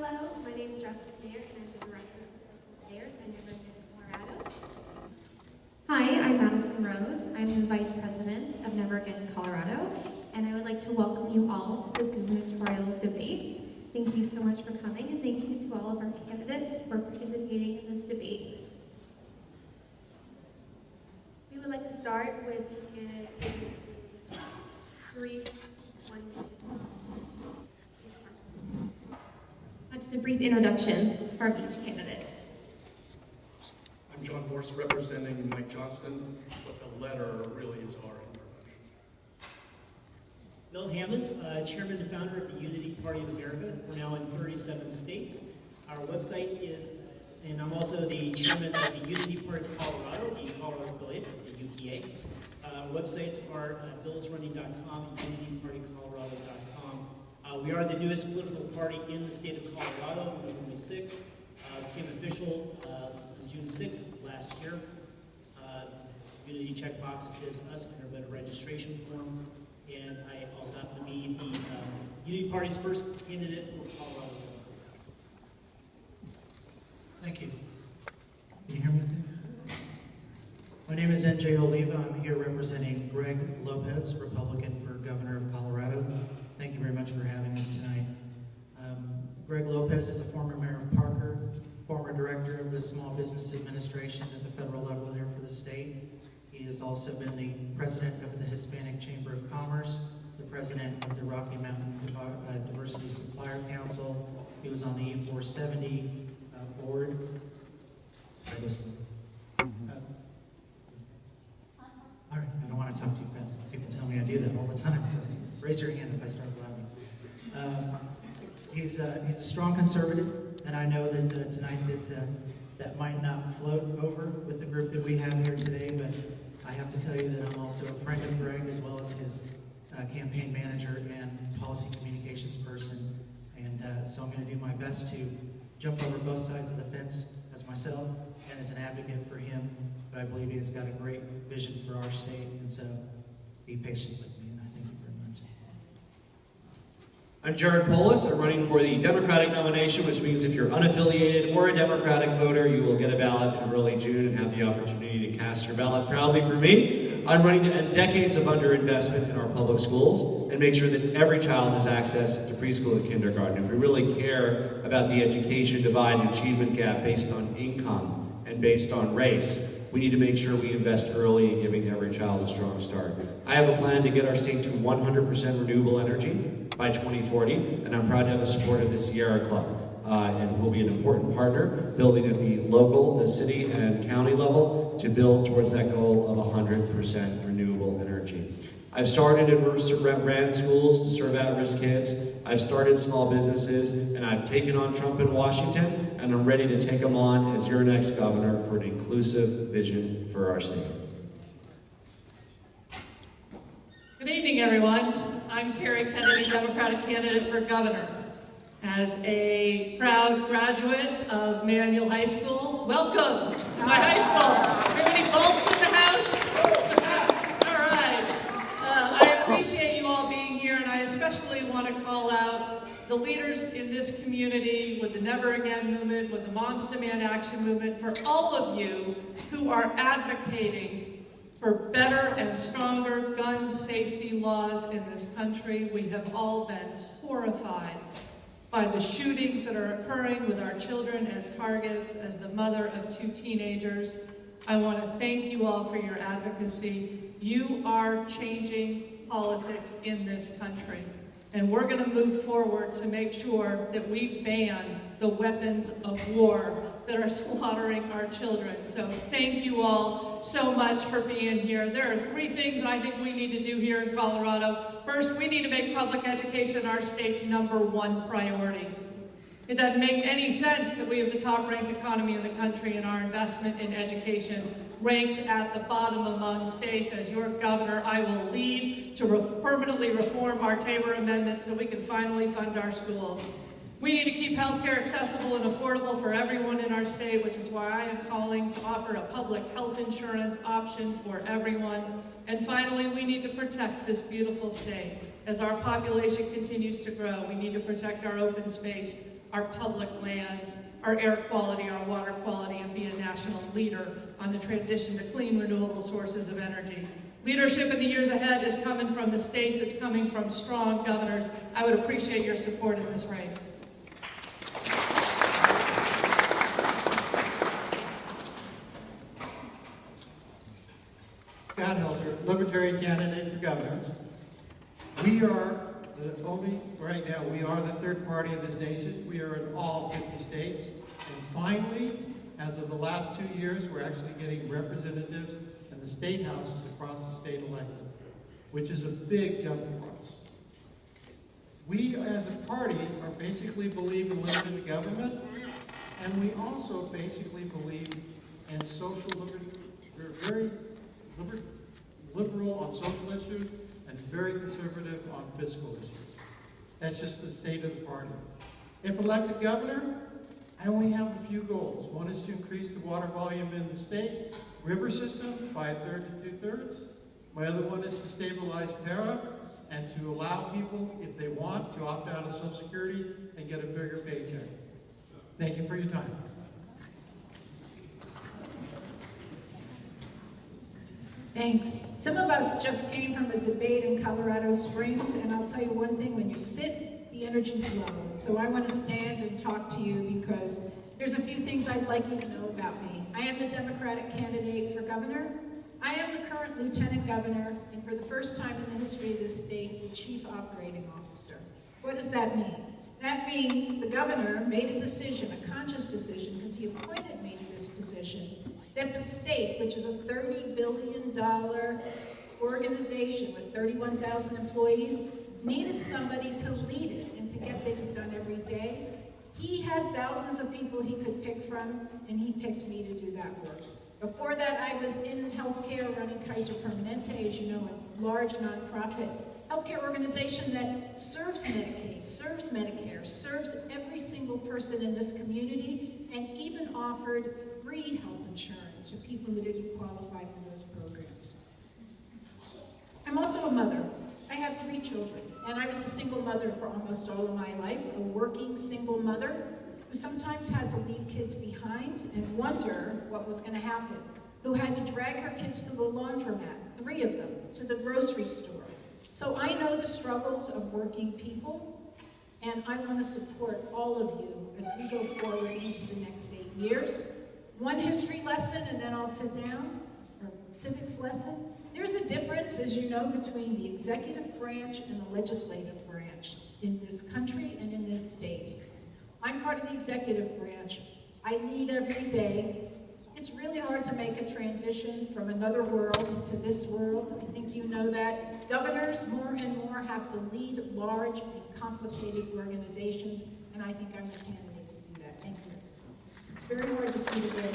Hello, my name is Jessica Mayer, and I'm the Director of Affairs at Never Again, Colorado. Hi, I'm Madison Rose. I'm the Vice President of Never Again, Colorado, and I would like to welcome you all to the gubernatorial debate. Thank you so much for coming, and thank you to all of our candidates for participating in this debate. We would like to start with just a brief introduction from each candidate. I'm John Morse, representing Mike Johnston, but the letter really is our introduction. Bill Hammonds, Chairman and Founder of the Unity Party of America. We're now in 37 states. Our website is, and I'm also the Chairman of the Unity Party of Colorado, the Colorado affiliate, the UPA. Websites are billsrunning.com and unitypartycolorado.com. We are the newest political party in the state of Colorado, November 6th. Became official on June 6th last year. Unity checkbox is us in our voter registration form. And I also happen to be the Unity Party's first candidate for Colorado. Thank you. Can you hear me? My name is N.J. Oliva. I'm here representing Greg Lopez, Republican for Governor of Colorado. Thank you very much for having us tonight. Greg Lopez is a former mayor of Parker, former director of the Small Business Administration at the federal level here for the state. He has also been the president of the Hispanic Chamber of Commerce, the president of the Rocky Mountain Diversity Supplier Council. He was on the E470 board. All right, I don't want to talk too fast. People tell me I do that all the time, so raise your hand if I start blabbing. He's a strong conservative, and I know that tonight that might not float over with the group that we have here today, but I have to tell you that I'm also a friend of Greg, as well as his campaign manager and policy communications person, and so I'm going to do my best to jump over both sides of the fence as myself and as an advocate for him, but I believe he has got a great vision for our state, and so be patient with me, and I thank you very much. I'm Jared Polis. I'm running for the Democratic nomination, which means if you're unaffiliated or a Democratic voter, you will get a ballot in early June and have the opportunity to cast your ballot proudly for me. I'm running to end decades of underinvestment in our public schools and make sure that every child has access to preschool and kindergarten. If we really care about the education divide and achievement gap based on income and based on race, we need to make sure we invest early in giving every child a strong start. I have a plan to get our state to 100% renewable energy by 2040, and I'm proud to have the support of the Sierra Club. And we'll be an important partner, building at the local, the city, and county level to build towards that goal of 100% renewable energy. I've started and ran schools to serve at-risk kids. I've started small businesses, and I've taken on Trump in Washington, and I'm ready to take him on as your next governor for an inclusive vision for our state. Good evening, everyone. I'm Carrie Kennedy, Democratic candidate for governor. As a proud graduate of Manual High School, welcome to my high school. Everybody bolts in the house? All right. I appreciate you all being here, and I especially want to call out the leaders in this community with the Never Again movement, with the Moms Demand Action movement, for all of you who are advocating for better and stronger gun safety laws in this country. We have all been horrified by the shootings that are occurring with our children as targets, as the mother of 2 teenagers. I want to thank you all for your advocacy. You are changing politics in this country. And we're going to move forward to make sure that we ban the weapons of war that are slaughtering our children. So thank you all so much for being here. There are 3 things I think we need to do here in Colorado. First, we need to make public education our state's #1 priority. It doesn't make any sense that we have the top-ranked economy in the country and our investment in education ranks at the bottom among states. As your governor, I will lead to permanently reform our Tabor Amendment so we can finally fund our schools. We need to keep healthcare accessible and affordable for everyone in our state, which is why I am calling to offer a public health insurance option for everyone. And finally, we need to protect this beautiful state. As our population continues to grow, we need to protect our open space, our public lands, our air quality, our water quality, and be a national leader on the transition to clean, renewable sources of energy. Leadership in the years ahead is coming from the states, it's coming from strong governors. I would appreciate your support in this race. Scott Helter, Libertarian candidate for governor. We are the only, right now, we are the third party of this nation. We are in all 50 states. And finally, as of the last 2 years, we're actually getting representatives in the state houses across the state elected, which is a big jump for us. We, as a party, are basically believe in limited government, and we also basically believe in social liberty. We're very liberal on social issues and very conservative on fiscal issues. That's just the state of the party. If elected governor, I only have a few goals. One is to increase the water volume in the state river system by 1/3 to 2/3. My other one is to stabilize para and to allow people, if they want, to opt out of Social Security and get a bigger paycheck. Thank you for your time. Thanks. Some of us just came from a debate in Colorado Springs, and I'll tell you one thing, when you sit, the energy's low. So I want to stand and talk to you because there's a few things I'd like you to know about me. I am the Democratic candidate for governor. I am the current lieutenant governor, and for the first time in the history of this state, the chief operating officer. What does that mean? That means the governor made a decision, a conscious decision, because he appointed me to this position, that the state, which is a $30 billion organization with 31,000 employees, needed somebody to lead it and to get things done every day. He had thousands of people he could pick from, and he picked me to do that work. Before that, I was in healthcare running Kaiser Permanente, as you know, a large nonprofit healthcare organization that serves Medicaid, serves Medicare, serves every single person in this community, and even offered free health insurance to people who didn't qualify for those programs. I'm also a mother. I have 3 children, and I was a single mother for almost all of my life, a working single mother who sometimes had to leave kids behind and wonder what was going to happen, who had to drag her kids to the laundromat, 3 of them, to the grocery store. So I know the struggles of working people, and I want to support all of you as we go forward into the next 8 years. One history lesson, and then I'll sit down, or civics lesson. There's a difference, as you know, between the executive branch and the legislative branch in this country and in this state. I'm part of the executive branch. I lead every day. It's really hard to make a transition from another world to this world. I think you know that. Governors more and more have to lead large and complicated organizations, and I think I'm the candidate to do that. Thank you. It's very hard to see today.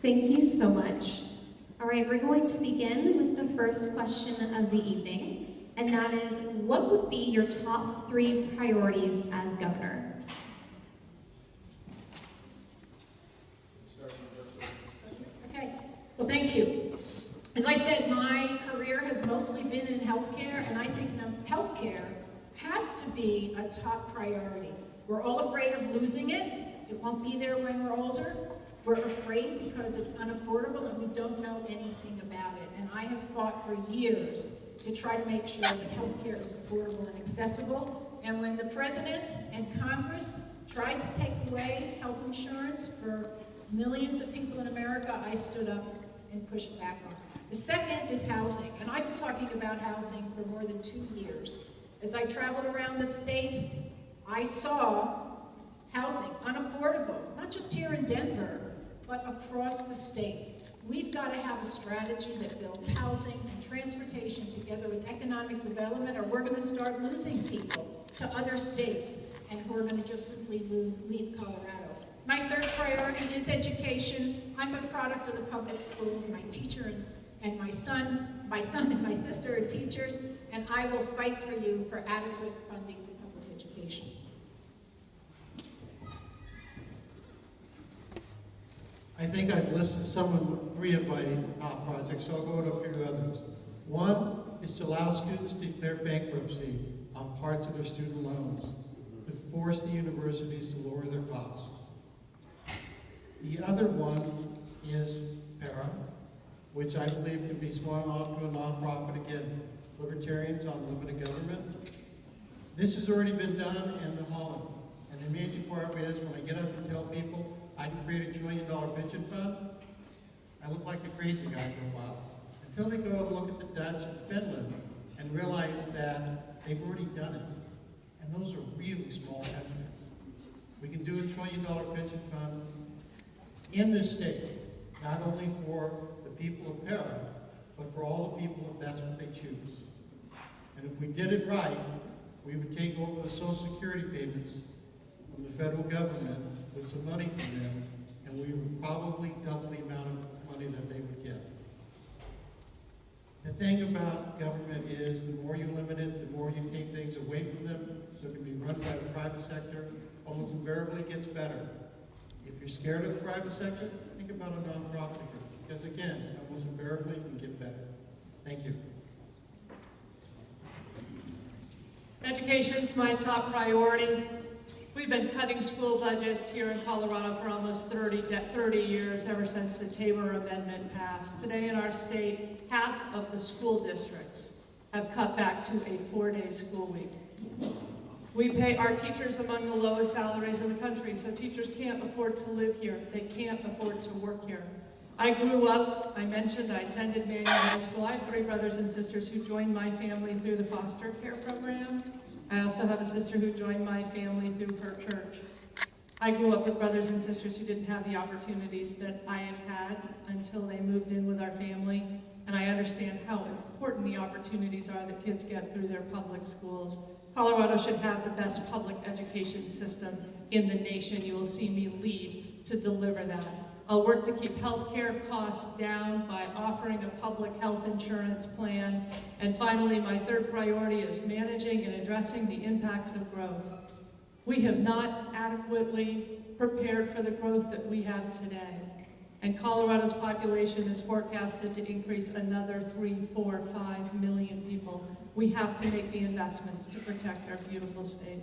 Thank you so much. All right, we're going to begin with the first question of the evening, and that is, what would be your top 3 priorities as governor? Okay, well, thank you. As I said, my career has mostly been in healthcare, and I think healthcare has to be a top priority. We're all afraid of losing it. It won't be there when we're older. We're afraid because it's unaffordable and we don't know anything about it. And I have fought for years to try to make sure that healthcare is affordable and accessible. And when the President and Congress tried to take away health insurance for millions of people in America, I stood up and pushed back on it. The second is housing. And I've been talking about housing for more than 2 years. As I traveled around the state, I saw housing unaffordable, not just here in Denver, but across the state. We've got to have a strategy that builds housing and transportation together with economic development, or we're going to start losing people to other states, and we're going to just simply leave Colorado. My third priority is education. I'm a product of the public schools. My teacher and my son and my sister are teachers, and I will fight for you for adequate funding for public education. I think I've listed three of my top projects, so I'll go to a few others. One is to allow students to declare bankruptcy on parts of their student loans to force the universities to lower their costs. The other one is PARA, which I believe can be swung off to a nonprofit again, Libertarians on Limited Government. This has already been done in the Holland. And the amazing part is when I get up and tell people I can create $1 trillion pension fund, I look like a crazy guy for a while. Until they go and look at the Dutch and Finland and realize that they've already done it. And those are really small estimates. We can do $1 trillion pension fund in this state, not only for the people of Para, but for all the people if that's what they choose. And if we did it right, we would take over the Social Security payments from the federal government with some money from them, and we would probably double the amount of money that they would get. The thing about government is the more you limit it, the more you take things away from them, so it can be run by the private sector, almost invariably gets better. If you're scared of the private sector, think about a nonprofit group, because again, almost invariably it can get better. Thank you. Education's my top priority. We've been cutting school budgets here in Colorado for almost 30 years, ever since the Tabor Amendment passed. Today in our state, half of the school districts have cut back to a 4-day school week. We pay our teachers among the lowest salaries in the country, so teachers can't afford to live here. They can't afford to work here. I grew up, I mentioned, I attended Manual High School. I have 3 brothers and sisters who joined my family through the foster care program. I also have a sister who joined my family through her church. I grew up with brothers and sisters who didn't have the opportunities that I have had until they moved in with our family, and I understand how important the opportunities are that kids get through their public schools. Colorado should have the best public education system in the nation. You will see me lead to deliver that. I'll work to keep healthcare costs down by offering a public health insurance plan. And finally, my third priority is managing and addressing the impacts of growth. We have not adequately prepared for the growth that we have today. And Colorado's population is forecasted to increase another 3, 4, 5 million people. We have to make the investments to protect our beautiful state.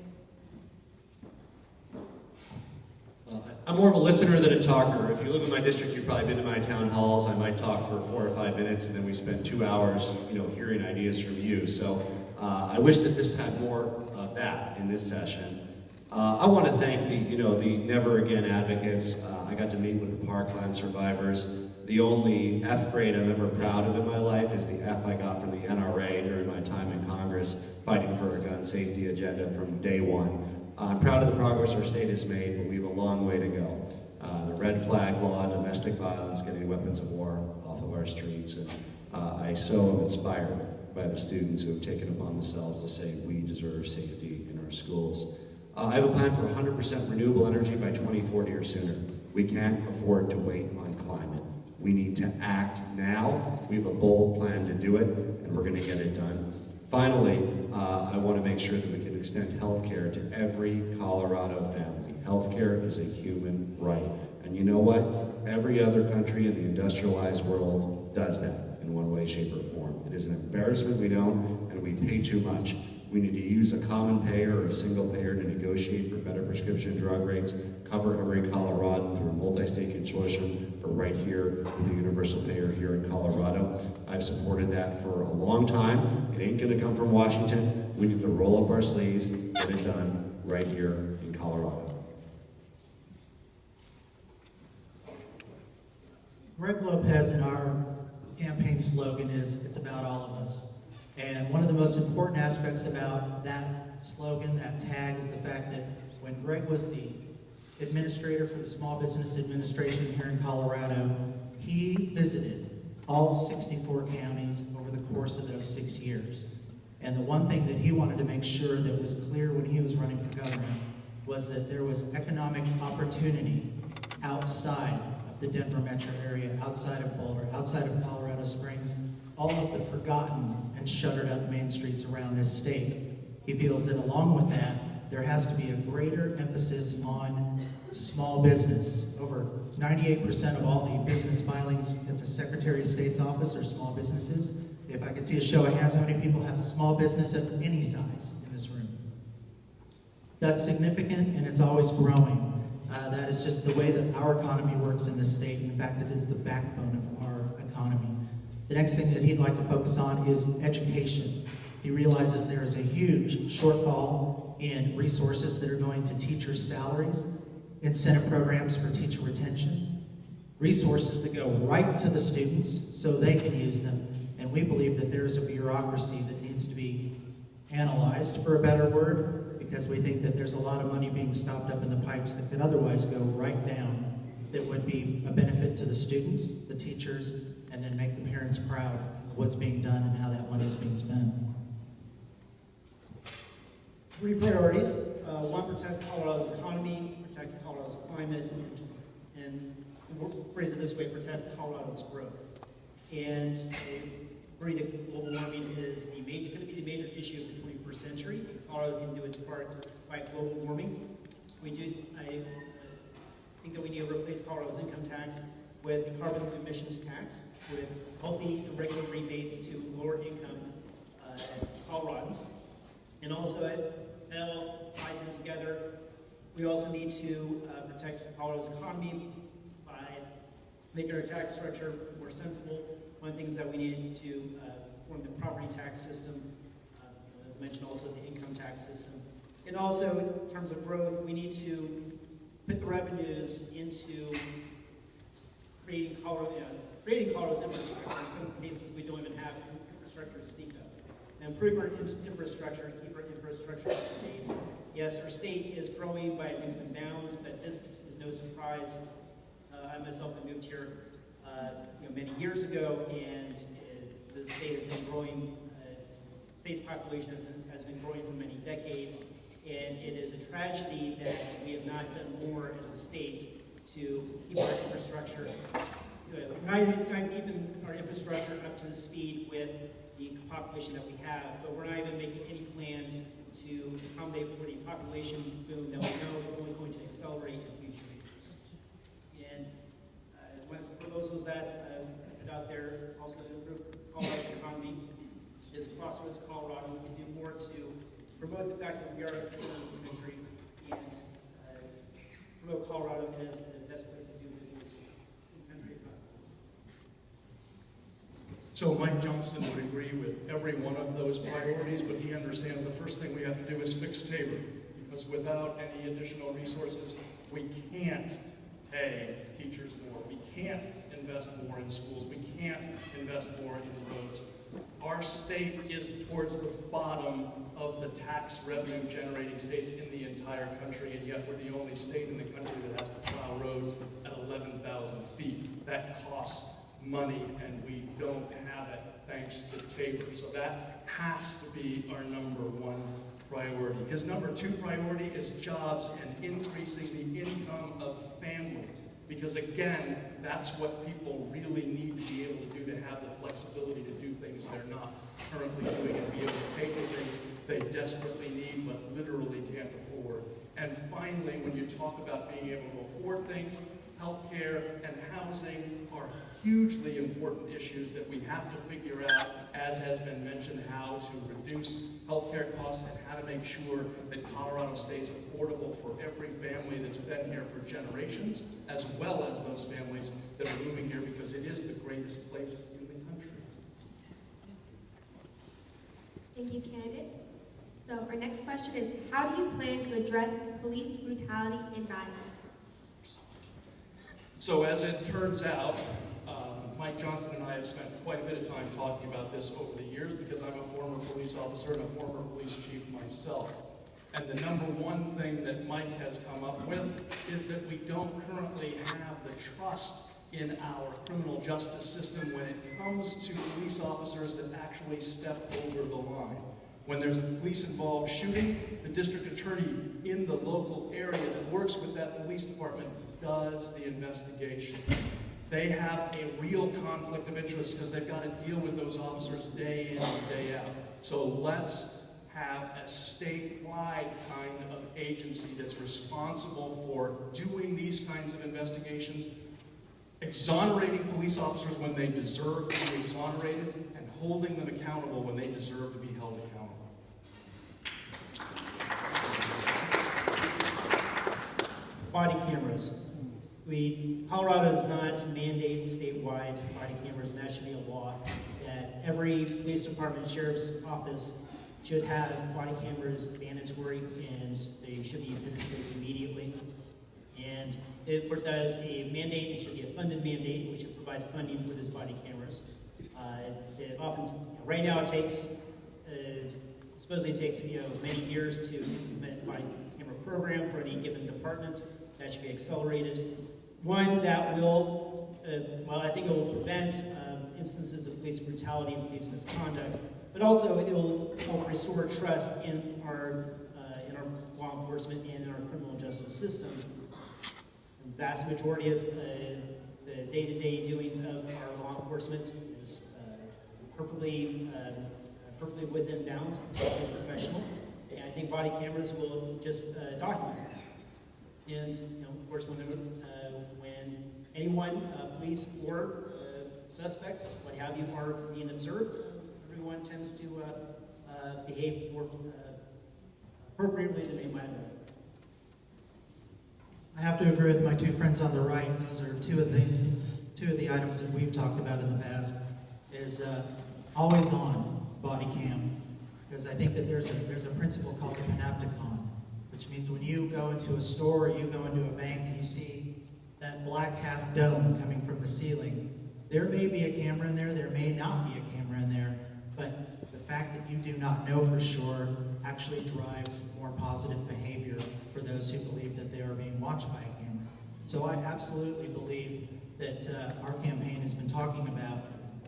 I'm more of a listener than a talker. If you live in my district, you've probably been to my town halls. I might talk for 4 or 5 minutes, and then we spend 2 hours, hearing ideas from you. So I wish that this had more of that in this session. I want to thank the Never Again advocates. I got to meet with the Parkland survivors. The only F grade I'm ever proud of in my life is the F I got from the NRA during my time in Congress fighting for a gun safety agenda from day one. I'm proud of the progress our state has made, but we have a long way to go. The red flag law, domestic violence, getting weapons of war off of our streets, and I so am inspired by the students who have taken upon themselves to say we deserve safety in our schools. I have a plan for 100% renewable energy by 2040 or sooner. We can't afford to wait on climate. We need to act now. We have a bold plan to do it, and we're going to get it done. Finally, I want to make sure that we can extend health care to every Colorado family. Health care is a human right. And you know what? Every other country in the industrialized world does that in one way, shape, or form. It is an embarrassment we don't, and we pay too much. We need to use a common payer or a single payer to negotiate for better prescription drug rates, cover every Coloradan through a multi-state consortium, or right here with a universal payer here in Colorado. I've supported that for a long time. It ain't gonna come from Washington. We need to roll up our sleeves, get it done right here in Colorado. Greg Lopez and our campaign slogan is, "It's about all of us." And one of the most important aspects about that slogan, that tag, is the fact that when Greg was the administrator for the Small Business Administration here in Colorado, he visited all 64 counties over the course of those 6 years. And the one thing that he wanted to make sure that was clear when he was running for governor was that there was economic opportunity outside of the Denver metro area, outside of Boulder, outside of Colorado Springs, all of the forgotten and shuttered up main streets around this state. He feels that along with that, there has to be a greater emphasis on small business. Over 98% of all the business filings at the Secretary of State's office are small businesses. If I could see a show of hands, how many people have a small business of any size in this room? That's significant, and it's always growing. That is just the way that our economy works in this state. In fact, it is the backbone of our economy. The next thing that he'd like to focus on is education. He realizes there is a huge shortfall in resources that are going to teachers' salaries, incentive programs for teacher retention, resources that go right to the students so they can use them. And we believe that there is a bureaucracy that needs to be analyzed, for a better word, because we think that there's a lot of money being stopped up in the pipes that could otherwise go right down that would be a benefit to the students, the teachers, and then make the parents proud of what's being done and how that money is being spent. 3 priorities. 1, protect Colorado's economy, protect Colorado's climate, and we'll phrase it this way, protect Colorado's growth. And I agree that global warming is going to be the major issue of the 21st century. Colorado can do its part to fight global warming. I think that we need to replace Colorado's income tax with the carbon emissions tax, with healthy and regular rebates to lower income Coloradans. And also, that all ties in together. We also need to protect Colorado's economy by making our tax structure more sensible. One of the things that we need to form the property tax system, as mentioned, also the income tax system. And also, in terms of growth, we need to put the revenues into creating Colorado's infrastructure. In some cases, we don't even have infrastructure to speak of. And improve our infrastructure and keep our infrastructure up to date. Yes, our state is growing by leaps and bounds, but this is no surprise. I myself have moved here many years ago, and the state has been growing. The state's population has been growing for many decades, and it is a tragedy that we have not done more as a state to keep our infrastructure, not keeping our infrastructure up to the speed with the population that we have, but we're not even making any plans to accommodate for the population boom that we know is only going to accelerate in future years. And one of the proposals that I put out there, also to improve Colorado's economy, is prosperous Colorado. We can do more to promote the fact that we are a center of the country and promote Colorado as the best place to do business in the country. So Mike Johnston would agree with every one of those priorities, but he understands the first thing we have to do is fix Tabor, because without any additional resources, we can't pay teachers more. We can't invest more in schools. We can't invest more in roads. Our state is towards the bottom of the tax revenue generating states in the entire country, and yet we're the only state in the country that has to plow roads at 11,000 feet. That costs money, and we don't have it thanks to Tabor. So that has to be our #1 priority. His #2 priority is jobs and increasing the income of families. Because again, that's what people really need to be able to do, to have the flexibility to do things they're not currently doing and be able to pay for things they desperately need but literally can't afford. And finally, when you talk about being able to afford things, healthcare and housing are hugely important issues that we have to figure out, as has been mentioned, how to reduce healthcare costs and how to make sure that Colorado stays affordable for every family that's been here for generations, as well as those families that are moving here because it is the greatest place in the country. Thank you, candidates. So our next question is, how do you plan to address police brutality and violence? So as it turns out, Mike Johnston and I have spent quite a bit of time talking about this over the years because I'm a former police officer and a former police chief myself. And the #1 thing that Mike has come up with is that we don't currently have the trust in our criminal justice system when it comes to police officers that actually step over the line. When there's a police-involved shooting, the district attorney in the local area that works with that police department does the investigation. They have a real conflict of interest because they've got to deal with those officers day in and day out. So let's have a statewide kind of agency that's responsible for doing these kinds of investigations, exonerating police officers when they deserve to be exonerated, and holding them accountable when they deserve to be held accountable. Body cameras. Colorado does not mandate statewide body cameras, and that should be a law, that every police department, sheriff's office should have body cameras mandatory, and they should be put in place immediately. And of course, that is a mandate. It should be a funded mandate. We should provide funding for these body cameras. It often, right now, it takes supposedly takes many years to implement a body camera program for any given department. That should be accelerated. One that will, I think it will prevent instances of police brutality and police misconduct, but also it will help restore trust in our law enforcement and in our criminal justice system. The vast majority of the day-to-day doings of our law enforcement is perfectly within bounds, perfectly professional, and I think body cameras will just document that. And of course, when anyone, police or suspects, what have you, are being observed, everyone tends to behave more appropriately than they might have. I have to agree with my two friends on the right. Those are two of the items that we've talked about in the past. Is always on body cam, because I think that there's a principle called the panopticon, which means when you go into a store or you go into a bank and you see that black half dome coming from the ceiling, there may be a camera in there may not be a camera in there, but the fact that you do not know for sure actually drives more positive behavior for those who believe that they are being watched by a camera. So I absolutely believe that our campaign has been talking about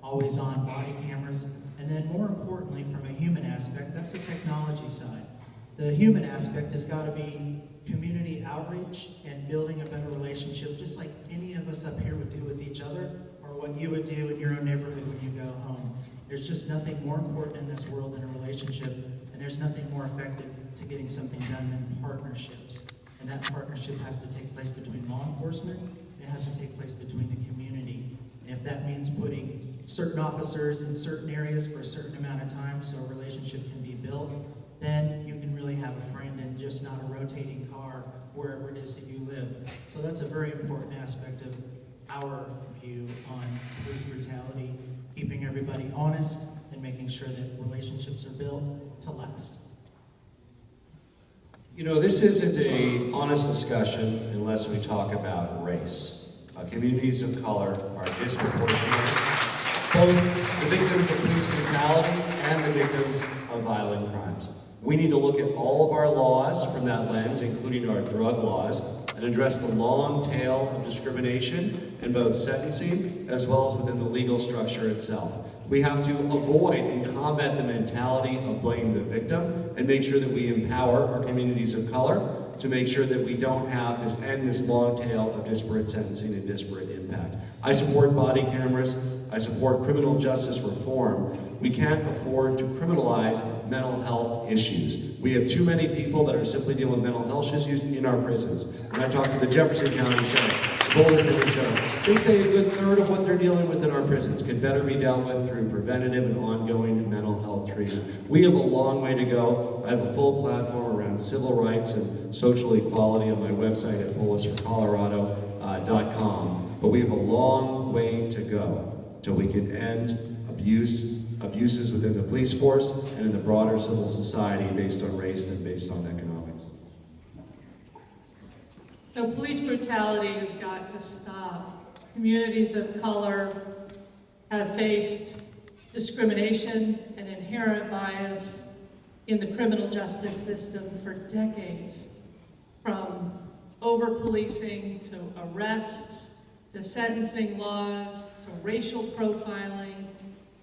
always on body cameras, and then more importantly from a human aspect, that's the technology side. The human aspect has got to be community outreach and building a better relationship, just like any of us up here would do with each other, or what you would do in your own neighborhood when you go home. There's just nothing more important in this world than a relationship, and there's nothing more effective to getting something done than partnerships. And that partnership has to take place between law enforcement, it has to take place between the community. And if that means putting certain officers in certain areas for a certain amount of time so a relationship can be built, then you can really have a friend and just not a rotating car wherever it is that you live. So that's a very important aspect of our view on police brutality, keeping everybody honest and making sure that relationships are built to last. This isn't an honest discussion unless we talk about race. Communities of color are disproportionate, both the victims of police brutality and the victims of violent crimes. We need to look at all of our laws from that lens, including our drug laws, and address the long tail of discrimination in both sentencing as well as within the legal structure itself. We have to avoid and combat the mentality of blaming the victim and make sure that we empower our communities of color to make sure that we don't have this long tail of disparate sentencing and disparate impact. I support body cameras. I support criminal justice reform. We can't afford to criminalize mental health issues. We have too many people that are simply dealing with mental health issues in our prisons. When I talk to the Jefferson County Sheriff, the Boulder County Sheriff, they say a good third of what they're dealing with in our prisons could better be dealt with through preventative and ongoing mental health treatment. We have a long way to go. I have a full platform around civil rights and social equality on my website at polisforcolorado.com. But we have a long way to go till we can end abuses within the police force and in the broader civil society based on race and based on economics. So police brutality has got to stop. Communities of color have faced discrimination and inherent bias in the criminal justice system for decades, from over-policing to arrests, to sentencing laws, to racial profiling,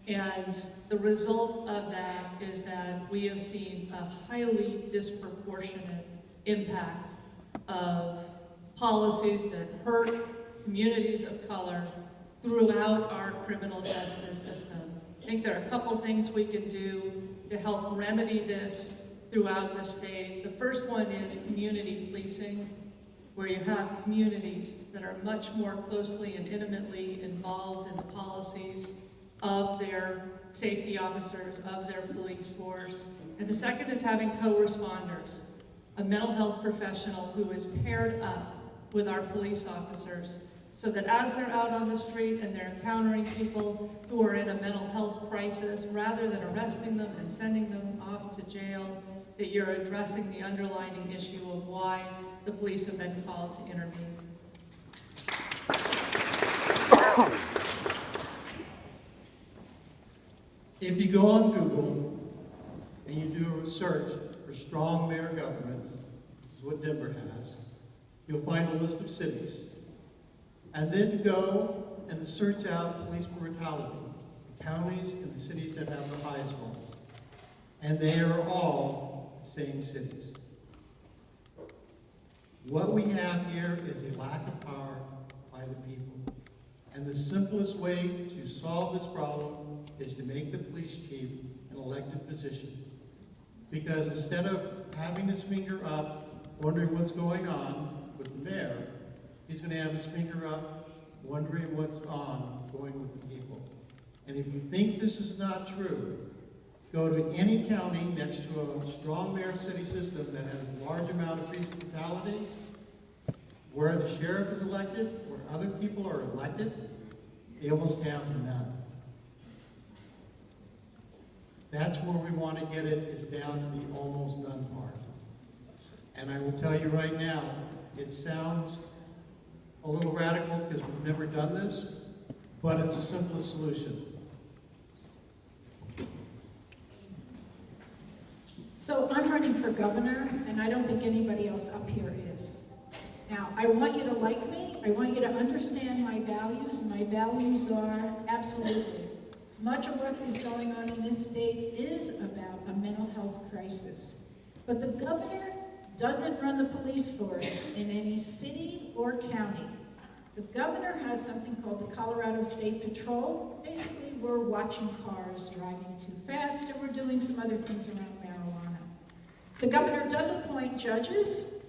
and the result of that is that we have seen a highly disproportionate impact of policies that hurt communities of color throughout our criminal justice system. I think there are a couple things we can do to help remedy this throughout the state. The first one is community policing, where you have communities that are much more closely and intimately involved in the policies of their safety officers, of their police force. And the second is having co-responders, a mental health professional who is paired up with our police officers, so that as they're out on the street and they're encountering people who are in a mental health crisis, rather than arresting them and sending them off to jail, that you're addressing the underlying issue of why the police have been called to intervene. If you go on Google and you do a search for strong mayor government, which is what Denver has, you'll find a list of cities. And then go and search out police brutality, the counties and the cities that have the highest ones. And they are all the same cities. What we have here is a lack of power by the people. And the simplest way to solve this problem is to make the police chief an elected position. Because instead of having his finger up, wondering what's going on with the mayor, he's going to have his finger up, wondering what's going with the people. And if you think this is not true, go to any county next to a strong mayor city system that has a large amount of police brutality, where the sheriff is elected, where other people are elected, they almost have none. That's where we want to get it, is down to the almost none part. And I will tell you right now, it sounds a little radical because we've never done this, but it's the simplest solution. So I'm running for governor, and I don't think anybody else up here is. Now, I want you to like me. I want you to understand my values, and my values are absolutely. Much of what is going on in this state is about a mental health crisis. But the governor doesn't run the police force in any city or county. The governor has something called the Colorado State Patrol. Basically, we're watching cars driving too fast, and we're doing some other things around marijuana. The governor does appoint judges.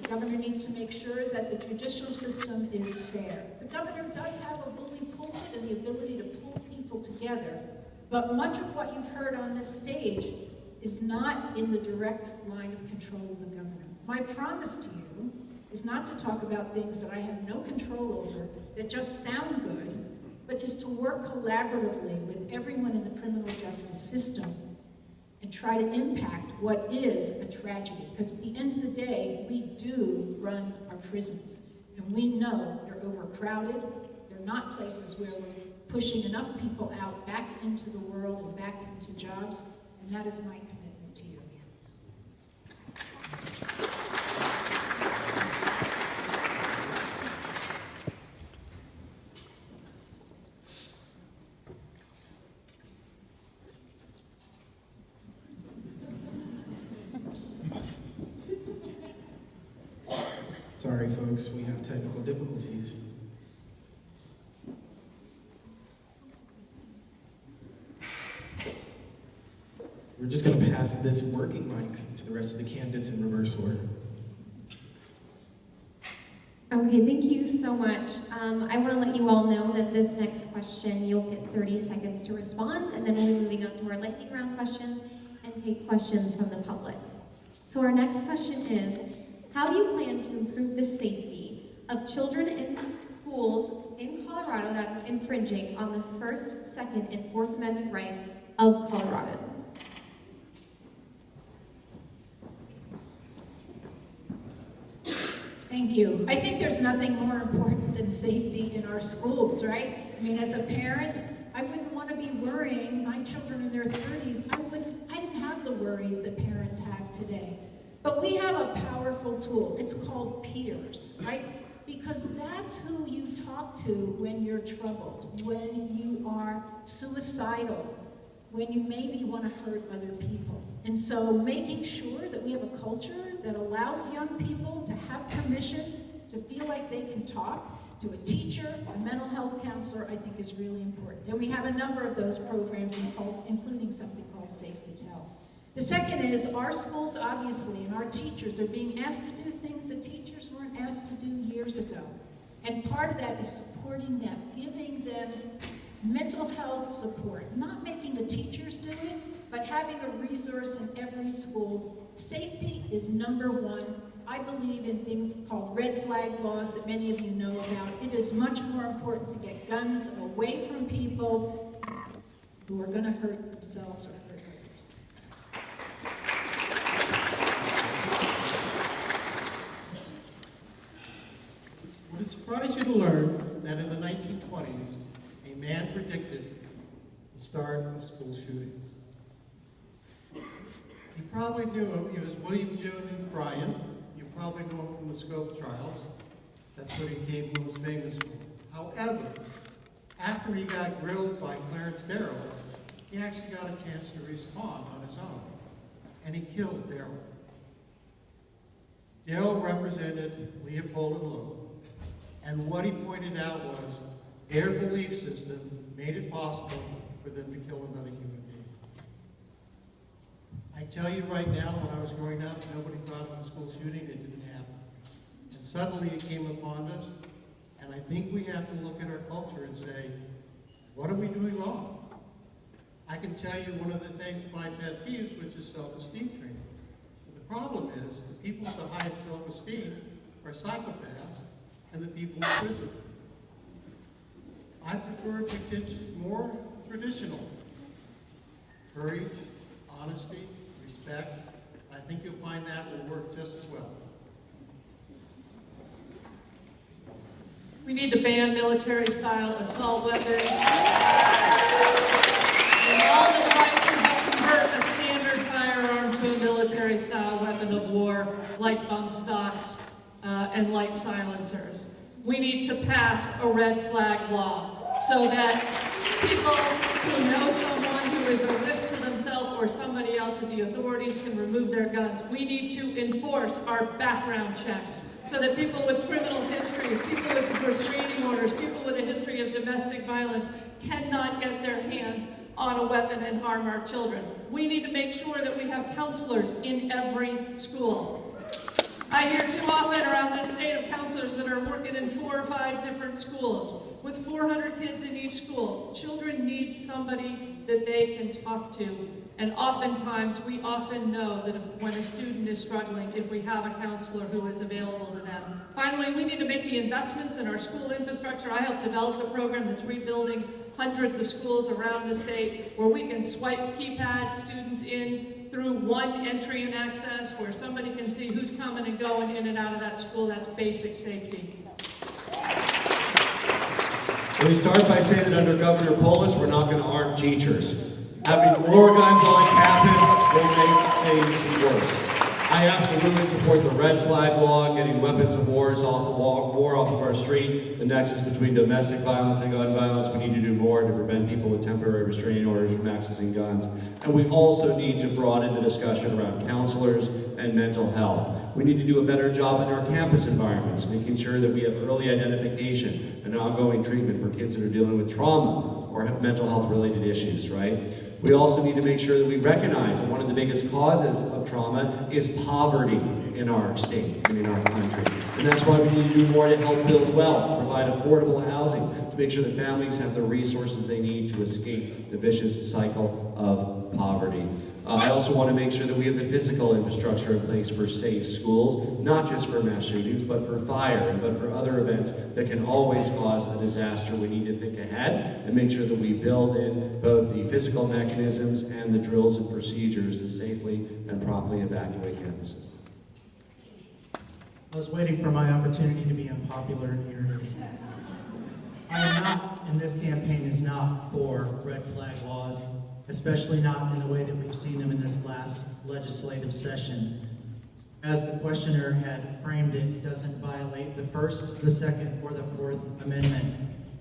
The governor needs to make sure that the judicial system is fair. The governor does have a bully pulpit and the ability to pull people together, but much of what you've heard on this stage is not in the direct line of control of the governor. My promise to you is not to talk about things that I have no control over, that just sound good, but is to work collaboratively with everyone in the criminal justice system and try to impact what is a tragedy. Because at the end of the day, we do run our prisons, and we know they're overcrowded. They're not places where we're pushing enough people out back into the world and back into jobs, and that is my commitment to you. Sorry, folks, we have technical difficulties. We're just going to pass this working mic to the rest of the candidates in reverse order. Okay, thank you so much. I want to let you all know that this next question, you'll get 30 seconds to respond, and then we'll be moving on to our lightning round questions and take questions from the public. So our next question is, how do you plan to improve the safety of children in schools in Colorado that are infringing on the First, Second, and Fourth Amendment rights of Coloradans? Thank you. I think there's nothing more important than safety in our schools, right? I mean, as a parent, I wouldn't want to be worrying my children in their 30s. I didn't have the worries that parents have today. But we have a powerful tool. It's called peers, right? Because that's who you talk to when you're troubled, when you are suicidal, when you maybe want to hurt other people. And so making sure that we have a culture that allows young people to have permission to feel like they can talk to a teacher, a mental health counselor, I think is really important. And we have a number of those programs, including something called Safe to Tell. The second is our schools, obviously, and our teachers are being asked to do things that teachers weren't asked to do years ago. And part of that is supporting them, giving them mental health support, not making the teachers do it, but having a resource in every school. Safety is number one. I believe in things called red flag laws that many of you know about. It is much more important to get guns away from people who are going to hurt themselves or hurt others. Would it surprise you to learn that in the 1920s, a man predicted the start of school shootings? You probably knew him. He was William June Bryan. You probably know him from the Scope trials. That's what he became most famous for. However, after he got grilled by Clarence Darrow, he actually got a chance to respond on his own. And he killed Darrow. Darrow represented Leopold and Loeb. And what he pointed out was their belief system made it possible for them to kill another human being. I tell you right now, when I was growing up, nobody thought of a school shooting, it didn't happen. And suddenly it came upon us, and I think we have to look at our culture and say, what are we doing wrong? I can tell you one of the things, my pet peeves, which is self-esteem training. But the problem is, the people with the highest self-esteem are psychopaths and the people in prison. I prefer to teach more traditional. Courage, honesty, respect. I think you'll find that will work just as well. We need to ban military-style assault weapons. And all devices that convert a standard firearm to a military-style weapon of war, like bump stocks and like silencers. We need to pass a red flag law so that people who know someone who is a risk to themselves or somebody else, if the authorities can remove their guns. We need to enforce our background checks so that people with criminal histories, people with restraining orders, people with a history of domestic violence cannot get their hands on a weapon and harm our children. We need to make sure that we have counselors in every school. I hear too often around this state of counselors that are working in 4 or 5 different schools with 400 kids in each school. Children need somebody that they can talk to. And oftentimes, we often know that when a student is struggling, if we have a counselor who is available to them. Finally, we need to make the investments in our school infrastructure. I helped develop the program that's rebuilding hundreds of schools around the state where we can swipe keypad students in through one entry and access where somebody can see who's coming and going in and out of that school. That's basic safety. Let me start by saying that under Governor Polis, we're not going to arm teachers. Having more guns on campus will make things worse. I absolutely support the red flag law, getting weapons of war off of our street, the nexus between domestic violence and gun violence. We need to do more to prevent people with temporary restraining orders from accessing guns. And we also need to broaden the discussion around counselors and mental health. We need to do a better job in our campus environments, making sure that we have early identification and ongoing treatment for kids that are dealing with trauma or have mental health related issues, right? We also need to make sure that we recognize that one of the biggest causes of trauma is poverty in our state and in our country. And that's why we need to do more to help build wealth, to provide affordable housing, to make sure that families have the resources they need to escape the vicious cycle of poverty. I also want to make sure that we have the physical infrastructure in place for safe schools, not just for mass shootings, but for fire, but for other events that can always cause a disaster. We need to think ahead and make sure that we build in both the physical mechanisms and the drills and procedures to safely and promptly evacuate campuses. I was waiting for my opportunity to be unpopular, and here it is. I am not, and this campaign is not for red flag laws, especially not in the way that we've seen them in this last legislative session. As the questioner had framed it, it doesn't violate the First, the Second, or the Fourth Amendment.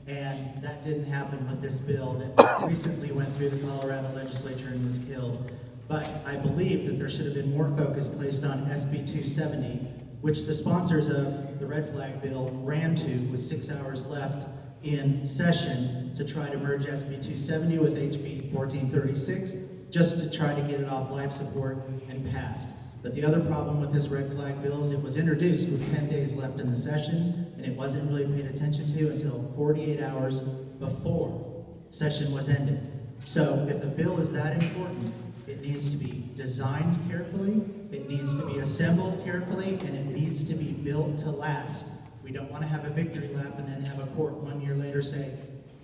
And that didn't happen with this bill that recently went through the Colorado legislature and was killed. But I believe that there should have been more focus placed on SB 270, which the sponsors of the red flag bill ran to with 6 hours left in session to try to merge SB 270 with HB 1436, just to try to get it off life support and passed. But the other problem with this red flag bill is it was introduced with 10 days left in the session, and it wasn't really paid attention to until 48 hours before session was ended. So if the bill is that important, it needs to be designed carefully, it needs to be assembled carefully, and it needs to be built to last. We don't want to have a victory lap and then have a court 1 year later say,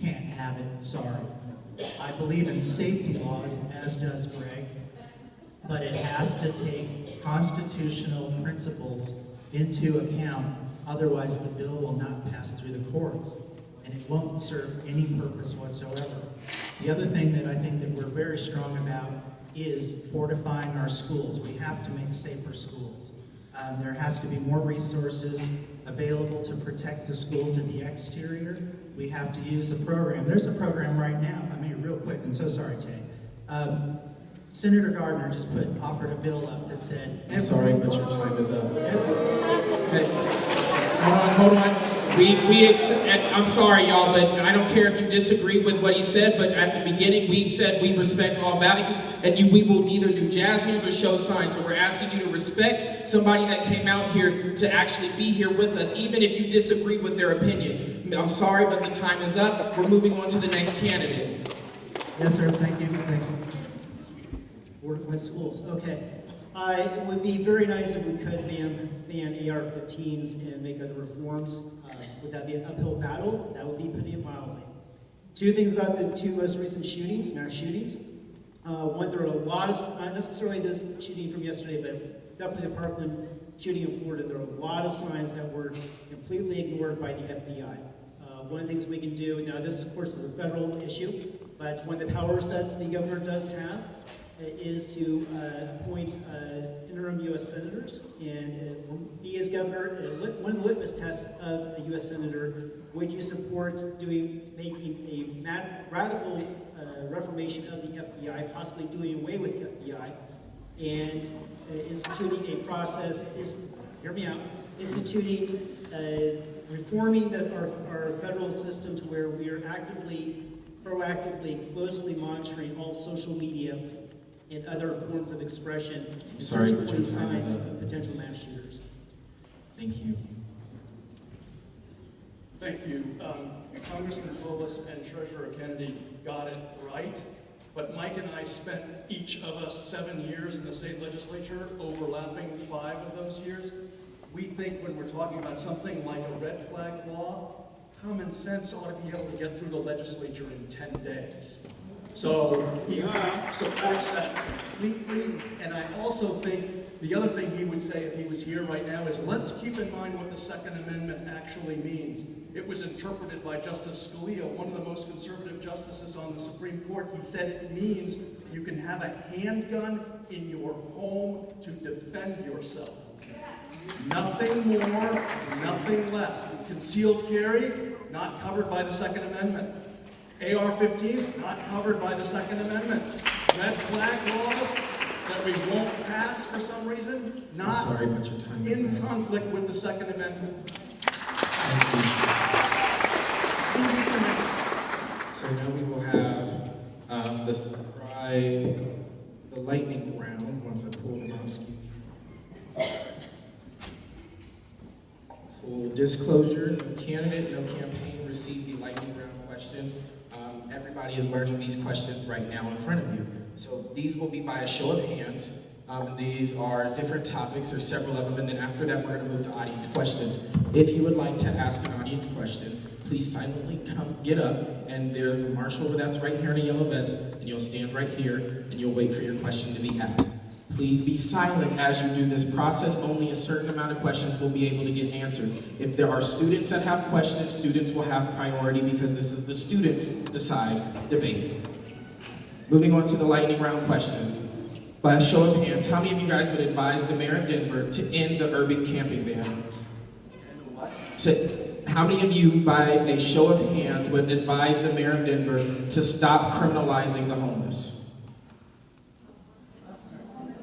can't have it, sorry. I believe in safety laws, as does Greg, but it has to take constitutional principles into account, otherwise the bill will not pass through the courts, and it won't serve any purpose whatsoever. The other thing that I think that we're very strong about is fortifying our schools. We have to make safer schools. There has to be more resources available to protect the schools in the exterior. We have to use the program. There's a program right now, if I may real quick, and so sorry, Tay. Senator Gardner just offered a bill up that said... I'm sorry, but your time is up. Hey, hold on. I'm sorry, y'all, but I don't care if you disagree with what he said, but at the beginning we said we respect all Vatican's, and we will neither do jazz hands or show signs. So we're asking you to respect somebody that came out here to actually be here with us, even if you disagree with their opinions. I'm sorry, but the time is up. We're moving on to the next candidate. Yes, sir. Thank you. Thank you. Fortify schools. Okay. It would be very nice if we could ban AR-15s and make other reforms. Would that be an uphill battle? That would be putting it mildly. Two things about the two most recent shootings, mass shootings. One, there are a lot of, not necessarily this shooting from yesterday, but definitely the Parkland shooting in Florida, there are a lot of signs that were completely ignored by the FBI. One of the things we can do, now this of course is a federal issue, but one of the powers that the governor does have is to appoint interim U.S. senators, and he as governor, one of the litmus tests of a U.S. senator, would you support making a radical reformation of the FBI, possibly doing away with the FBI, and instituting a process, hear me out, instituting, reforming our federal system to where we are proactively, closely monitoring all social media and other forms of expression, Sorry, but your time signs is up. of potential mass shooters. Thank you. Thank you. Congressman Polis and Treasurer Kennedy got it right, but Mike and I spent, each of us, 7 years in the state legislature, overlapping 5 of those years. We think when we're talking about something like a red flag law, common sense ought to be able to get through the legislature in 10 days. So he supports that completely, and I also think the other thing he would say if he was here right now is, let's keep in mind what the Second Amendment actually means. It was interpreted by Justice Scalia, one of the most conservative justices on the Supreme Court. He said it means you can have a handgun in your home to defend yourself. Nothing more, nothing less. Concealed carry, not covered by the Second Amendment. AR-15s, not covered by the Second Amendment. Red flag laws that we won't pass for some reason, not sorry, but your time is in up. conflict with the Second Amendment. Thank you. So now we will have the lightning round once I pull the mouse key. Full disclosure, no candidate, no campaign received the lightning round questions. Everybody is learning these questions right now in front of you. So these will be by a show of hands. These are different topics, or several of them, and then after that we're going to move to audience questions. If you would like to ask an audience question, please silently get up, and there's a marshal over that's right here in a yellow vest, and you'll stand right here, and you'll wait for your question to be asked. Please be silent as you do this process. Only a certain amount of questions will be able to get answered. If there are students that have questions, students will have priority because this is the students decide debate. Moving on to the lightning round questions. By a show of hands, how many of you guys would advise the mayor of Denver to end the urban camping ban? How many of you, by a show of hands, would advise the mayor of Denver to stop criminalizing the homeless?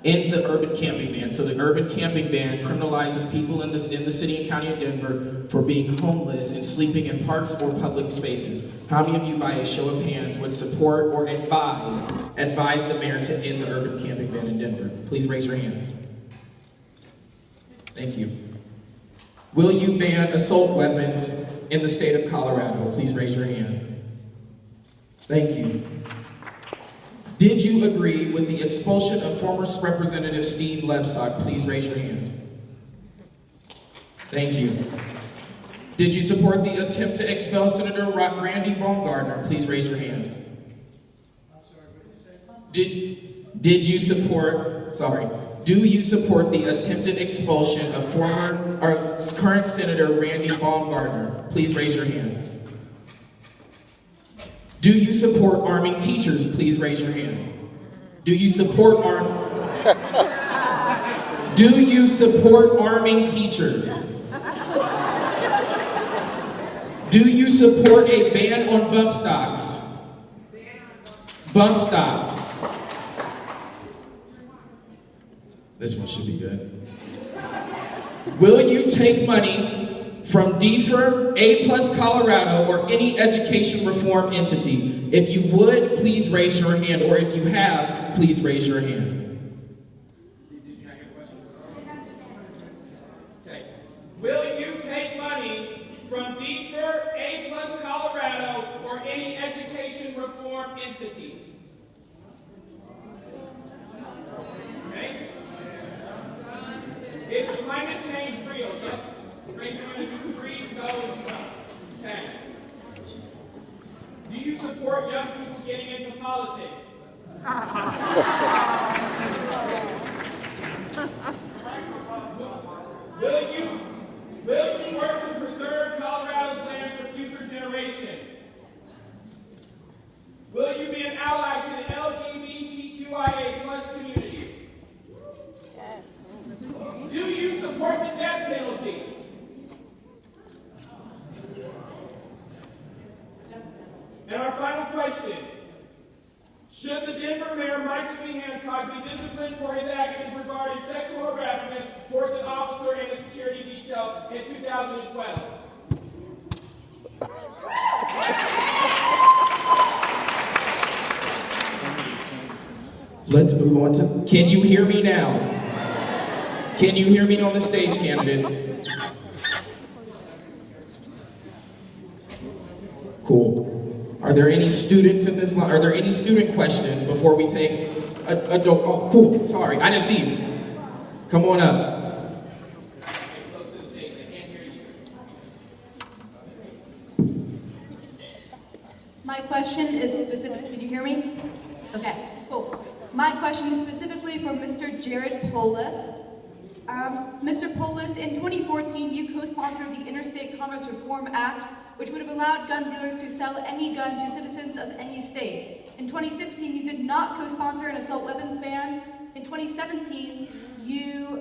in the urban camping ban. So the urban camping ban criminalizes people in the city and county of Denver for being homeless and sleeping in parks or public spaces. How many of you, by a show of hands, would support or advise the mayor to end the urban camping ban in Denver? Please raise your hand. Thank you. Will you ban assault weapons in the state of Colorado? Please raise your hand. Thank you. Did you agree with the expulsion of former Representative Steve Lebsock? Please raise your hand. Thank you. Did you support the attempt to expel Senator Randy Baumgartner? Please raise your hand. Did you support, do you support the attempted expulsion of current Senator Randy Baumgartner? Please raise your hand. Do you support arming teachers? Please raise your hand. Do you support arming teachers? Do you support a ban on bump stocks? Bump stocks. This one should be good. Will you take money from DFER, A+ Colorado, or any education reform entity? If you would, please raise your hand, or if you have, please raise your hand. Did you have a question? Okay. Will you take money from DFER, A+ Colorado, or any education reform entity? Okay. Is climate change real? Yes. Raise your hand if you agree, go if you don't. Okay. Do you support young people getting into politics? Will you work to preserve Colorado's land for future generations? Will you be an ally to the LGBTQIA+ community? Yes. Do you support the death penalty? And our final question, should the Denver Mayor Michael B. Hancock be disciplined for his actions regarding sexual harassment towards an officer in the security detail in 2012? Let's move on to, can you hear me now? Can you hear me on the stage, candidates? Cool. Are there any students in this line? Are there any student questions before we take adult? Oh, cool. Sorry, I didn't see you. Come on up. Close to the stage. I can't hear you. My question is specific. Did you hear me? Okay, cool. My question is specifically for Mr. Jared Polis. Mr. Polis, in 2014, you co-sponsored the Interstate Commerce Reform Act, which would have allowed gun dealers to sell any gun to citizens of any state. In 2016, you did not co-sponsor an assault weapons ban. In 2017, you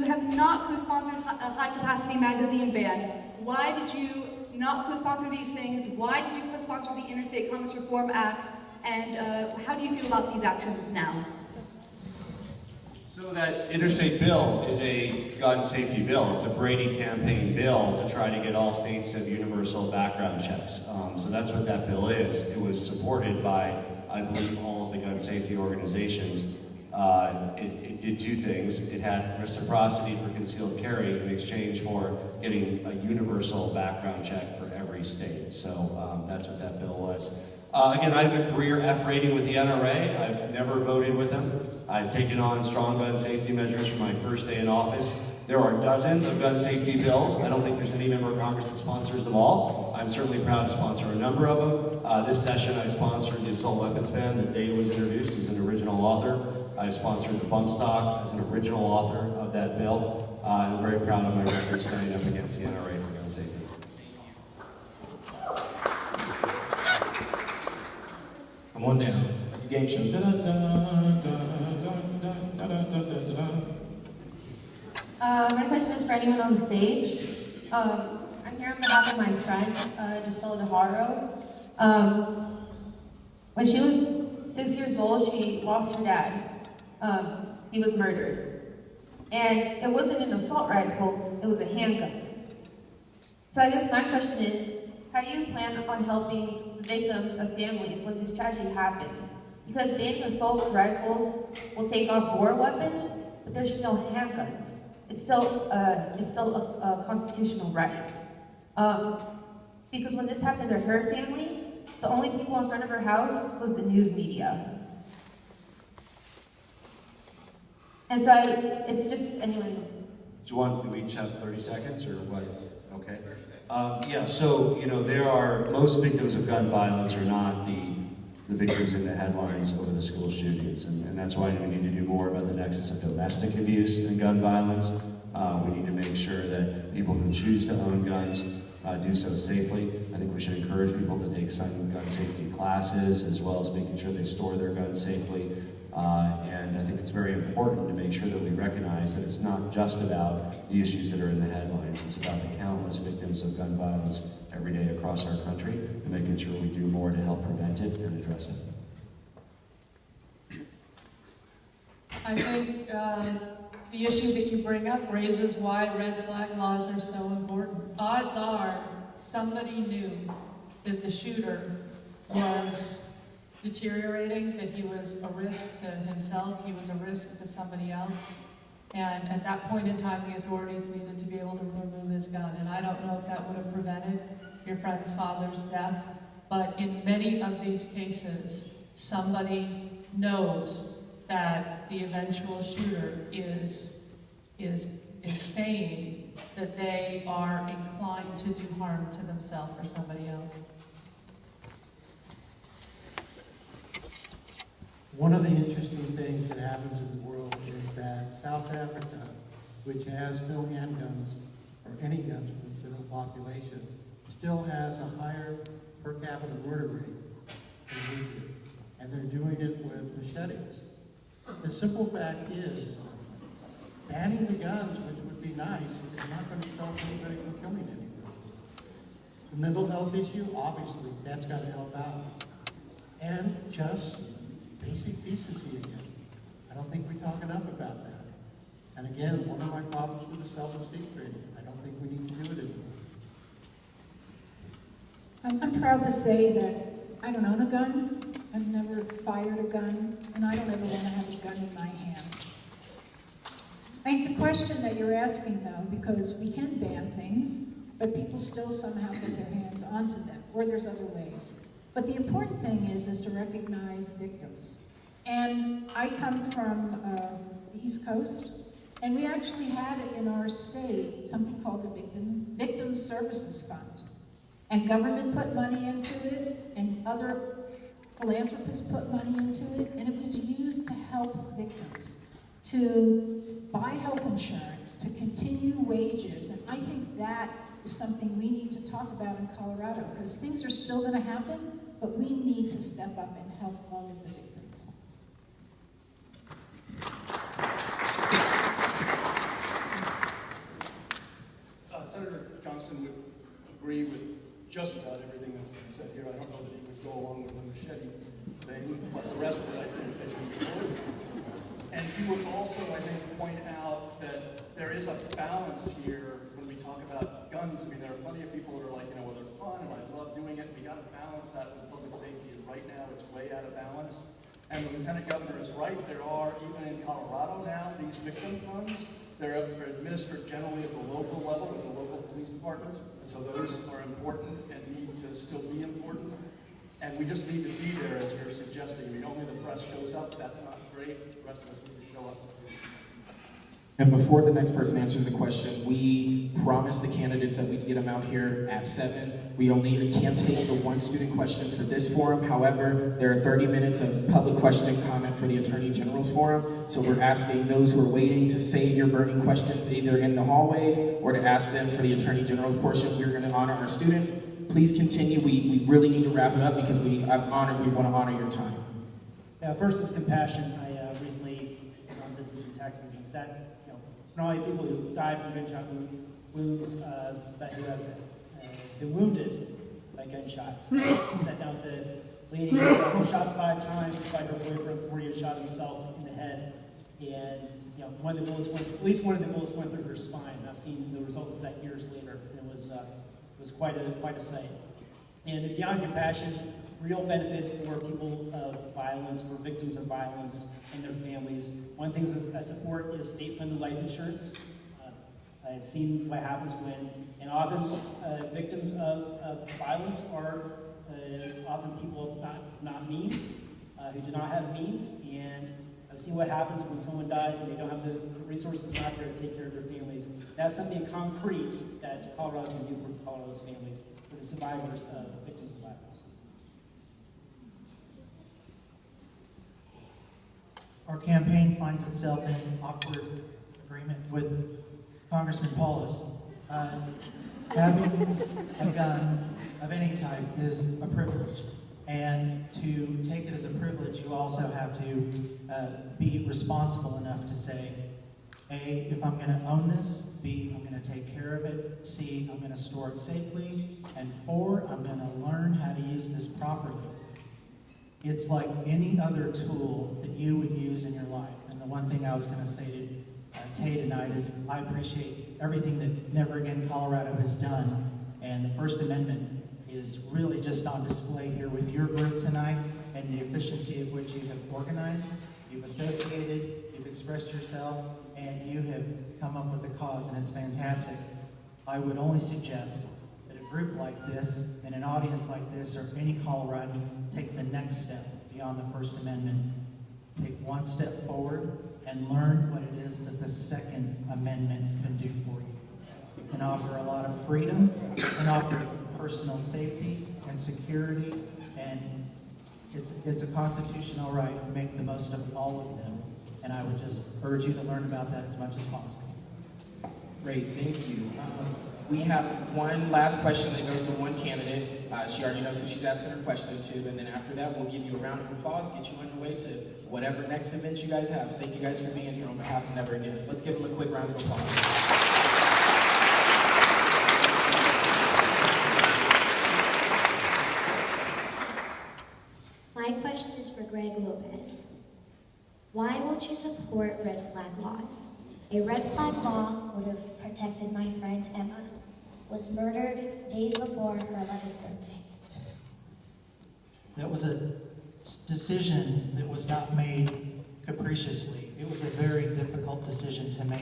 have not co-sponsored a high-capacity magazine ban. Why did you not co-sponsor these things? Why did you co-sponsor the Interstate Commerce Reform Act? And how do you feel about these actions now? So that interstate bill is a gun safety bill. It's a Brady campaign bill to try to get all states to have universal background checks. So that's what that bill is. It was supported by, I believe, all of the gun safety organizations. It did two things. It had reciprocity for concealed carry in exchange for getting a universal background check for every state. So that's what that bill was. Again, I have a career F rating with the NRA. I've never voted with them. I've taken on strong gun safety measures from my first day in office. There are dozens of gun safety bills. I don't think there's any member of Congress that sponsors them all. I'm certainly proud to sponsor a number of them. This session I sponsored the assault weapons ban that Dave was introduced as an original author. I sponsored the bump stock as an original author of that bill. I'm very proud of my record standing up against the NRA for gun safety. Come on down. Game show. My question is for anyone on the stage. I'm here on behalf of my friend, Gisela DeHaro. When she was 6 years old, she lost her dad. he was murdered. And it wasn't an assault rifle, it was a handgun. So I guess my question is, how do you plan on helping victims of families when this tragedy happens? Because banning assault rifles will take off war weapons, but they're still handguns. It's still a constitutional right. Because when this happened to her family, the only people in front of her house was the news media. And so it's just, anyway. Do you want, do we each have 30 seconds or what? Okay. Yeah, so, most victims of gun violence are not the victims in the headlines over the school shootings. And that's why we need to do more about the nexus of domestic abuse and gun violence. We need to make sure that people who choose to own guns do so safely. I think we should encourage people to take some gun safety classes, as well as making sure they store their guns safely. And I think it's very important to make sure that we recognize that it's not just about the issues that are in the headlines. It's about the countless victims of gun violence every day across our country, and making sure we do more to help prevent it and address it. I think the issue that you bring up raises why red flag laws are so important. Odds are somebody knew that the shooter was deteriorating, that he was a risk to himself, he was a risk to somebody else. And at that point in time, the authorities needed to be able to remove his gun. And I don't know if that would have prevented your friend's father's death, but in many of these cases, somebody knows that the eventual shooter is saying that they are inclined to do harm to themselves or somebody else. One of the interesting things that happens in the world is that South Africa, which has no handguns or any guns for the general population, still has a higher per capita murder rate than we do. And they're doing it with machetes. The simple fact is, banning the guns, which would be nice, is not going to stop anybody from killing anybody. The mental health issue, obviously, that's got to help out. And just basic decency again. I don't think we talk enough about that. And again, one of my problems with the self-esteem training, I don't think we need to do it anymore. I'm proud to say that I don't own a gun. I've never fired a gun, and I don't ever want to have a gun in my hands. I think the question that you're asking, though, because we can ban things, but people still somehow get their hands onto them, or there's other ways. But the important thing is to recognize victims. And I come from the East Coast, and we actually had in our state something called the Victim Services Fund. And government put money into it, and other philanthropists put money into it, and it was used to help victims, to buy health insurance, to continue wages. And I think that is something we need to talk about in Colorado, because things are still going to happen, but we need to step up and help all of the victims. Senator Johnson would agree with just about everything that's been said here. I don't know that he would go along with the machete thing, but the rest of it I think that he would. And he would also, I think, point out that there is a balance here when we talk about guns. I mean, there are plenty of people who are like, well, they're fun and I love doing it. We got to balance that with public safety. And right now, it's way out of balance. And the Lieutenant Governor is right. There are, even in Colorado now, these victim funds. They're administered generally at the local level with the local police departments. And so those are important and need to still be important. And we just need to be there, as you're suggesting. I mean, only the press shows up. That's not great. The rest of us need to show up. And before the next person answers the question, we promised the candidates that we'd get them out here at 7. We only can take the one student question for this forum. However, there are 30 minutes of public question comment for the Attorney General's forum. So we're asking those who are waiting to save your burning questions either in the hallways or to ask them for the Attorney General's portion. We're going to honor our students. Please continue. We really need to wrap it up because we want to honor your time. Yeah, first is compassion. I recently was on business in Texas and sat, not only people who died from gunshot wounds, but who have been wounded by gunshots. Sat down with the lady who got shot 5 times by her boyfriend before he had shot himself in the head. And one of the bullets went, at least one of the bullets went through her spine. I've seen the results of that years later. It was quite a sight. And beyond compassion, real benefits for people of violence, for victims of violence and their families. One thing that I support is state-funded life insurance. I've seen what happens when, and often victims of violence are often people of not means, who do not have means, and I've seen what happens when someone dies and they don't have the resources not there to take care of their families. That's something concrete that Colorado can do for Colorado's families, for the survivors of victims of violence. Our campaign finds itself in awkward agreement with Congressman Paulus. Having a gun of any type is a privilege. And to take it as a privilege, you also have to be responsible enough to say, A, if I'm going to own this, B, I'm going to take care of it, C, I'm going to store it safely, and 4, I'm going to learn how to use this properly. It's like any other tool that you would use in your life. And the one thing I was going to say to Tay tonight is I appreciate everything that Never Again Colorado has done, and the First Amendment is really just on display here with your group tonight and the efficiency of which you have organized, you've associated, you've expressed yourself, and you have come up with a cause, and it's fantastic. I would only suggest that a group like this and an audience like this or any Coloradan take the next step beyond the First Amendment. Take one step forward and learn what it is that the Second Amendment can do for you. It can offer a lot of freedom, it can offer personal safety and security, and it's a constitutional right to make the most of all of them. And I would just urge you to learn about that as much as possible. Great, thank you. We have one last question that goes to one candidate. She already knows who she's asking her question to, and then after that, we'll give you a round of applause, get you on your way to whatever next event you guys have. Thank you guys for being here on behalf of Never Again. Let's give them a quick round of applause. My question is for Greg Lopez. Why won't you support red flag laws? A red flag law would have protected my friend Emma, was murdered days before her 11th birthday. That was a decision that was not made capriciously. It was a very difficult decision to make.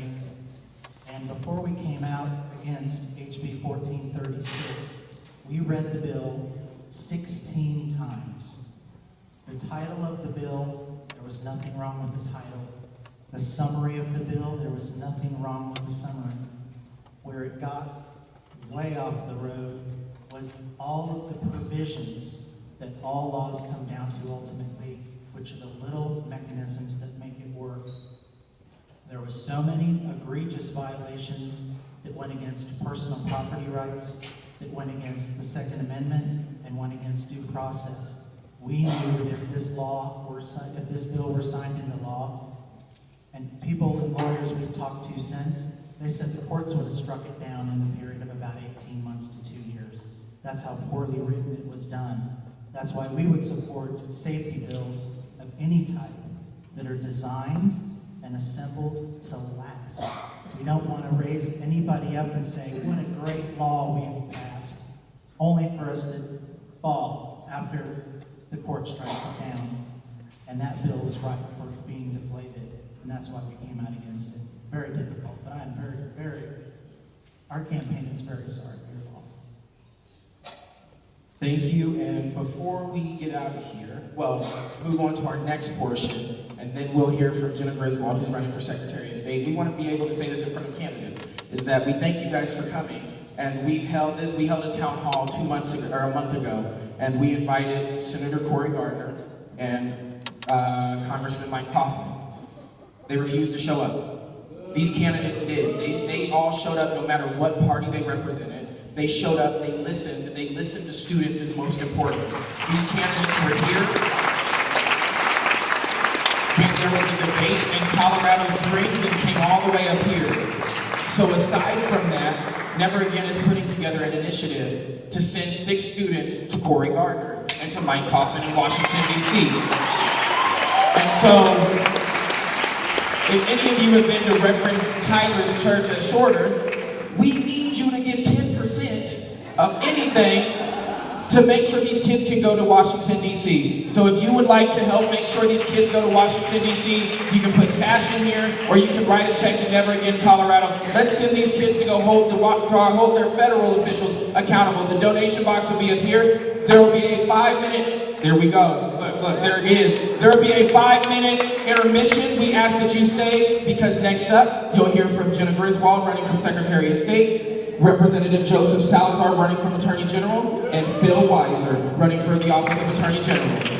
And before we came out against HB 1436, we read the bill 16 times. The title of the bill, there was nothing wrong with the title. The summary of the bill, there was nothing wrong with the summary. Where it got way off the road was all of the provisions that all laws come down to ultimately, which are the little mechanisms that make it work. There were so many egregious violations that went against personal property rights, that went against the Second Amendment, and went against due process. We knew that if this bill were signed into law, and people and lawyers we've talked to since, they said the courts would have struck it down in the period of about 18 months to 2 years. That's how poorly written it was done. That's why we would support safety bills of any type that are designed and assembled to last. We don't want to raise anybody up and say, what a great law we've passed, only for us to fall after the court strikes it down. And that bill was ripe for being deflated, and that's why we came out against it. Very difficult, but I am our campaign is very sorry for your loss. Thank you, and before we get out of here, well, move on to our next portion, and then we'll hear from Jenna Griswold, who's running for Secretary of State. We want to be able to say this in front of candidates, is that we thank you guys for coming, and we held a town hall 2 months ago, or a month ago, and we invited Senator Cory Gardner and Congressman Mike Kaufman. They refused to show up. These candidates did. They all showed up no matter what party they represented. They showed up, they listened to students is most important. These candidates were here. There was a debate in Colorado Springs and came all the way up here. So aside from that, Never Again is putting together an initiative to send 6 students to Cory Gardner and to Mike Kaufman in Washington, D.C. And so, if any of you have been to Reverend Tyler's church at Shorter, we need you to give 10% of anything to make sure these kids can go to Washington, D.C. So if you would like to help make sure these kids go to Washington, D.C., you can put cash in here, or you can write a check to Never Again Colorado. Let's send these kids to go hold their federal officials accountable. The donation box will be up here. There will be a 5-minute, there we go. Look, there it is. There will be a 5-minute intermission. We ask that you stay, because next up, you'll hear from Jenna Griswold, running from Secretary of State, Representative Joseph Salazar, running from Attorney General, and Phil Weiser, running for the Office of Attorney General.